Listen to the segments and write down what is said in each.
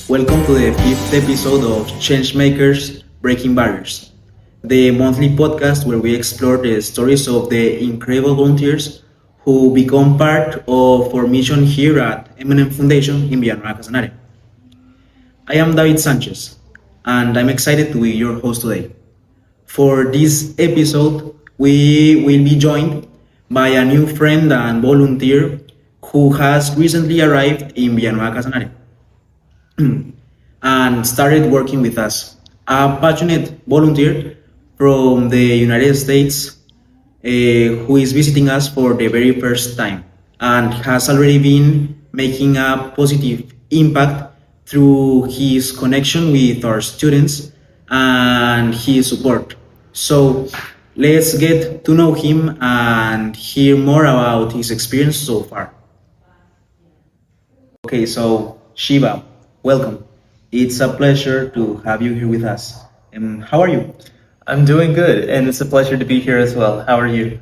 Welcome to the fifth episode of Changemakers Breaking Barriers, the monthly podcast where we explore the stories of the incredible volunteers who become part of our mission here at M&M Foundation in Villanueva Casanare. I am David Sánchez, and I'm excited to be your host today. For this episode, we will be joined by a new friend and volunteer who has recently arrived in Villanueva Casanare and started working with us. A passionate volunteer from the United States who is visiting us for the very first time and has already been making a positive impact through his connection with our students and his support. So let's get to know him and hear more about his experience so far. Okay, so Shiva, welcome. It's a pleasure to have you here with us. How are you? I'm doing good, and it's a pleasure to be here as well. How are you?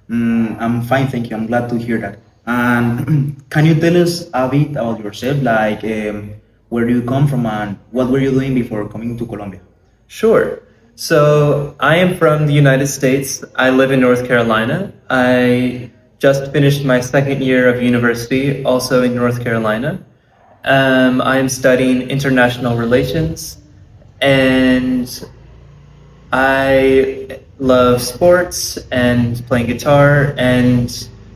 I'm fine, thank you. I'm glad to hear that. And can you tell us a bit about yourself, like where do you come from and what were you doing before coming to Colombia? Sure. So I am from the United States. I live in North Carolina. I just finished my second year of university, also in North Carolina. I am studying international relations, and I love sports and playing guitar and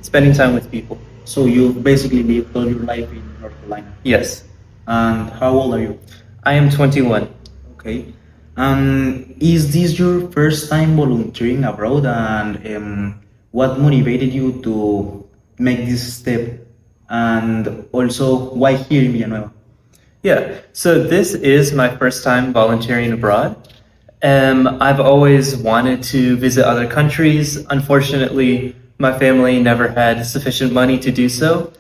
spending time with people. So you basically lived all your life in North Carolina. Yes. And how old are you? I am 21. Okay. Is this your first time volunteering abroad? And what motivated you to make this step? And also, why here in Villanueva? Yeah, so this is my first time volunteering abroad. I've always wanted to visit other countries. Unfortunately, my family never had sufficient money to do so.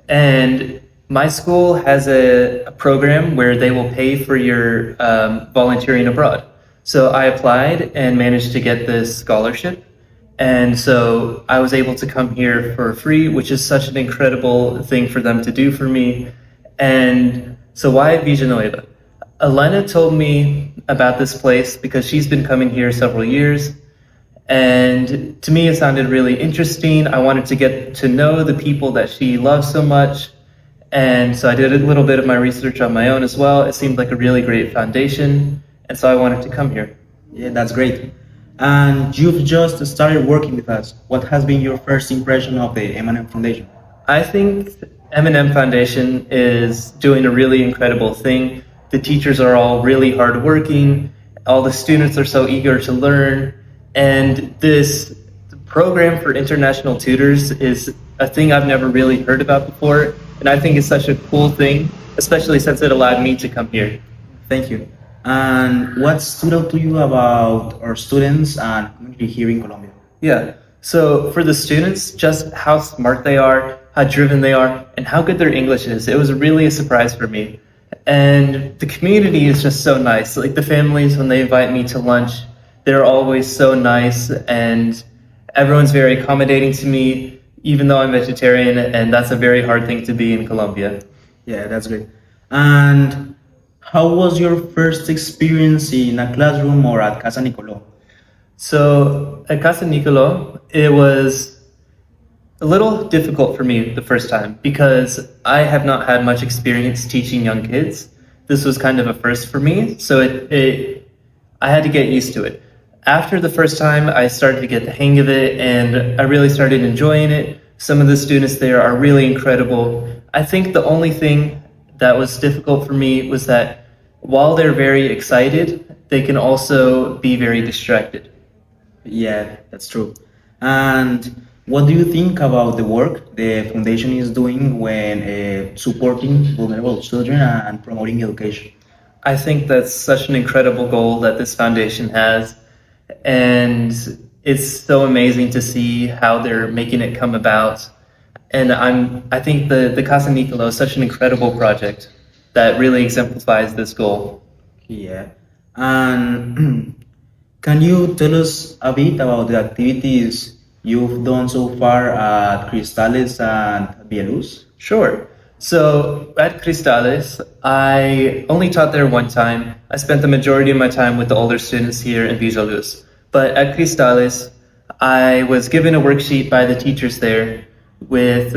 And my school has a program where they will pay for your volunteering abroad. So I applied and managed to get this scholarship. And so I was able to come here for free, which is such an incredible thing for them to do for me. And so why Villanueva? Elena told me about this place because she's been coming here several years. And to me, it sounded really interesting. I wanted to get to know the people that she loves so much. And so I did a little bit of my research on my own as well. It seemed like a really great foundation. And so I wanted to come here. Yeah, that's great. And you've just started working with us. What has been your first impression of the M&M Foundation? I think M&M Foundation is doing a really incredible thing. The teachers are all really hardworking. All the students are so eager to learn. And this program for international tutors is a thing I've never really heard about before. And I think it's such a cool thing, especially since it allowed me to come here. Thank you. And what stood out to you about our students and community here in Colombia? Yeah, so for the students, just how smart they are, how driven they are, and how good their English is. It was really a surprise for me. And the community is just so nice. Like the families, when they invite me to lunch, they're always so nice, and everyone's very accommodating to me, even though I'm vegetarian, and that's a very hard thing to be in Colombia. Yeah, that's great. And how was your first experience in a classroom or at Casa Nicolò? So at Casa Nicolò, it was a little difficult for me the first time because I have not had much experience teaching young kids. This was kind of a first for me, so I had to get used to it. After the first time, I started to get the hang of it, and I really started enjoying it. Some of the students there are really incredible. I think the only thing that was difficult for me was that while they're very excited, they can also be very distracted. Yeah, that's true. And what do you think about the work the foundation is doing when supporting vulnerable children and promoting education? I think that's such an incredible goal that this foundation has, and it's so amazing to see how they're making it come about. And I think the Casa Nicolò is such an incredible project that really exemplifies this goal. Yeah. And can you tell us a bit about the activities you've done so far at Cristales and Bielus? Sure. So at Cristales, I only taught there one time. I spent the majority of my time with the older students here in Villa Luz. But at Cristales, I was given a worksheet by the teachers there with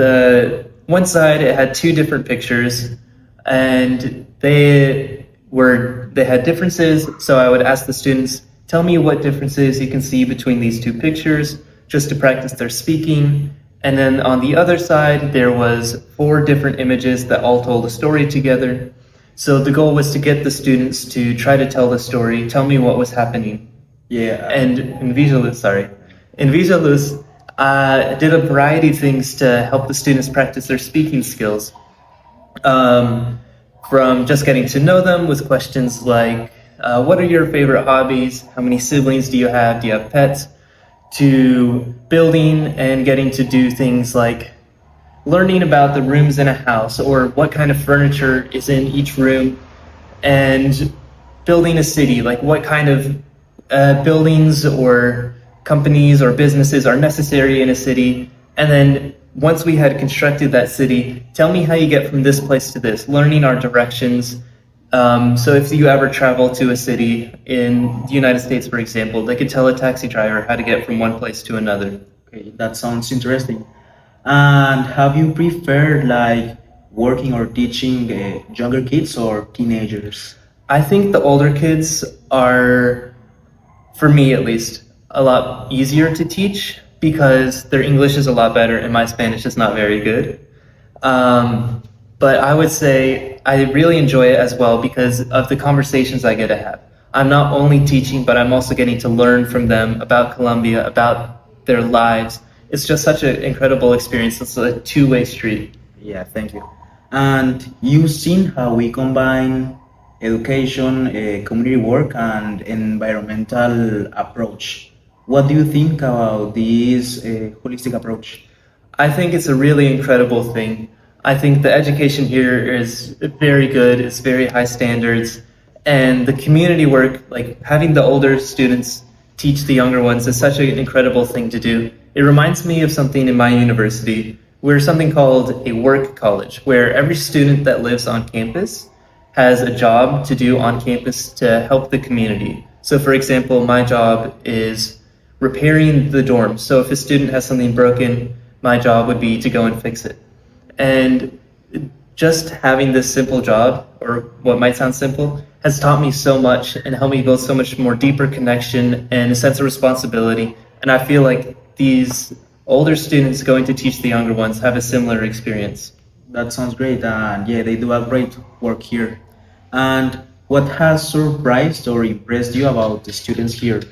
one side it had two different pictures and they had differences, so I would ask the students, tell me what differences you can see between these two pictures just to practice their speaking. And then on the other side, there was four different images that all told a story together. So the goal was to get the students to try to tell the story, tell me what was happening. Yeah. And in Villa Luz, I did a variety of things to help the students practice their speaking skills. From just getting to know them with questions like, what are your favorite hobbies? How many siblings do you have? Do you have pets? To building and getting to do things like learning about the rooms in a house or what kind of furniture is in each room, and building a city, like what kind of buildings or companies or businesses are necessary in a city. And then once we had constructed that city, tell me how you get from this place to this, learning our directions. So if you ever travel to a city in the United States, for example, they could tell a taxi driver how to get from one place to another. Okay, that sounds interesting. And have you preferred like working or teaching younger kids or teenagers? I think the older kids are, for me at least, a lot easier to teach because their English is a lot better and my Spanish is not very good. But I would say I really enjoy it as well because of the conversations I get to have. I'm not only teaching, but I'm also getting to learn from them about Colombia, about their lives. It's just such an incredible experience. It's a two-way street. Yeah, thank you. And you've seen how we combine education, community work, and environmental approach. What do you think about this holistic approach? I think it's a really incredible thing. I think the education here is very good. It's very high standards. And the community work, like having the older students teach the younger ones, is such an incredible thing to do. It reminds me of something in my university. We're something called a work college, where every student that lives on campus has a job to do on campus to help the community. So for example, my job is repairing the dorms. So if a student has something broken, my job would be to go and fix it. And just having this simple job, or what might sound simple, has taught me so much and helped me build so much more deeper connection and a sense of responsibility. And I feel like these older students going to teach the younger ones have a similar experience. That sounds great. And yeah, they do a great work here. And what has surprised or impressed you about the students here?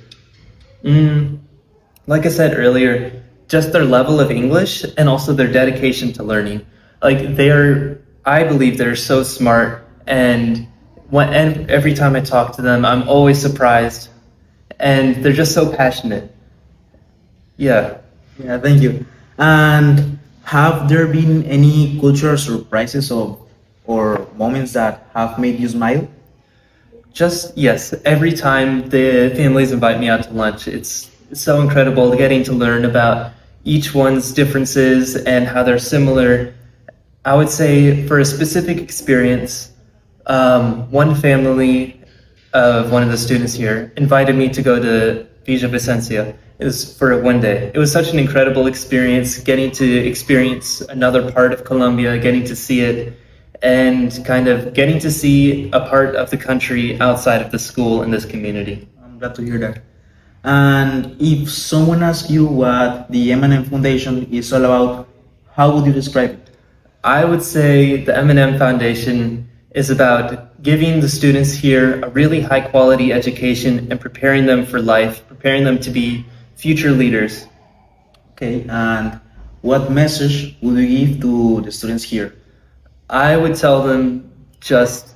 Like I said earlier, just their level of English and also their dedication to learning. Like I believe they're so smart, and every time I talk to them, I'm always surprised, and they're just so passionate. Yeah. Yeah, thank you. And have there been any cultural surprises or moments that have made you smile? Just, yes, every time the families invite me out to lunch, it's so incredible getting to learn about each one's differences and how they're similar. I would say for a specific experience, one family of one of the students here invited me to go to Villa Vicencia. It was for one day. It was such an incredible experience, getting to experience another part of Colombia, getting to see it, and kind of getting to see a part of the country outside of the school and this community. I'm glad to hear that. And if someone asks you what the M&M Foundation is all about, how would you describe it? I would say the M&M Foundation is about giving the students here a really high quality education and preparing them for life, preparing them to be future leaders. Okay, and what message would you give to the students here? I would tell them just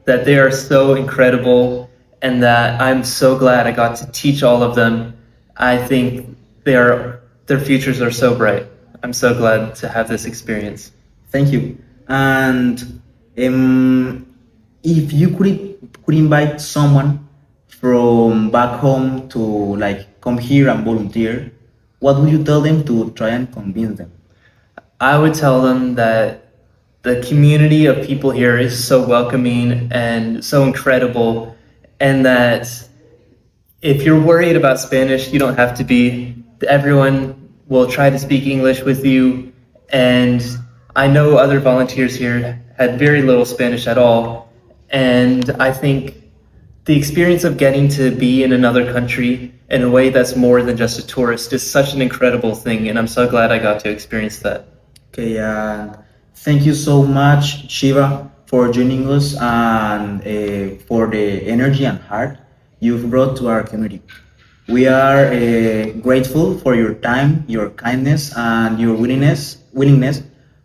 that they are so incredible and that I'm so glad I got to teach all of them. I think their futures are so bright. I'm so glad to have this experience. Thank you. And if you could invite someone from back home to like come here and volunteer, what would you tell them to try and convince them? I would tell them that The community of people here is so welcoming and so incredible, and that if you're worried about Spanish, you don't have to be. Everyone will try to speak English with you, and I know other volunteers here had very little Spanish at all, and I think the experience of getting to be in another country in a way that's more than just a tourist is such an incredible thing, and I'm so glad I got to experience that. Okay, thank you so much, Shiva, for joining us and for the energy and heart you've brought to our community. We are grateful for your time, your kindness, and your willingness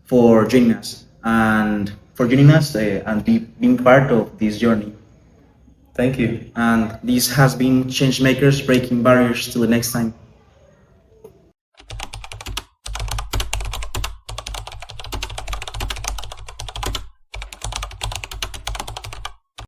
for joining us and being part of this journey. Thank you. And this has been Changemakers Breaking Barriers. Till the next time.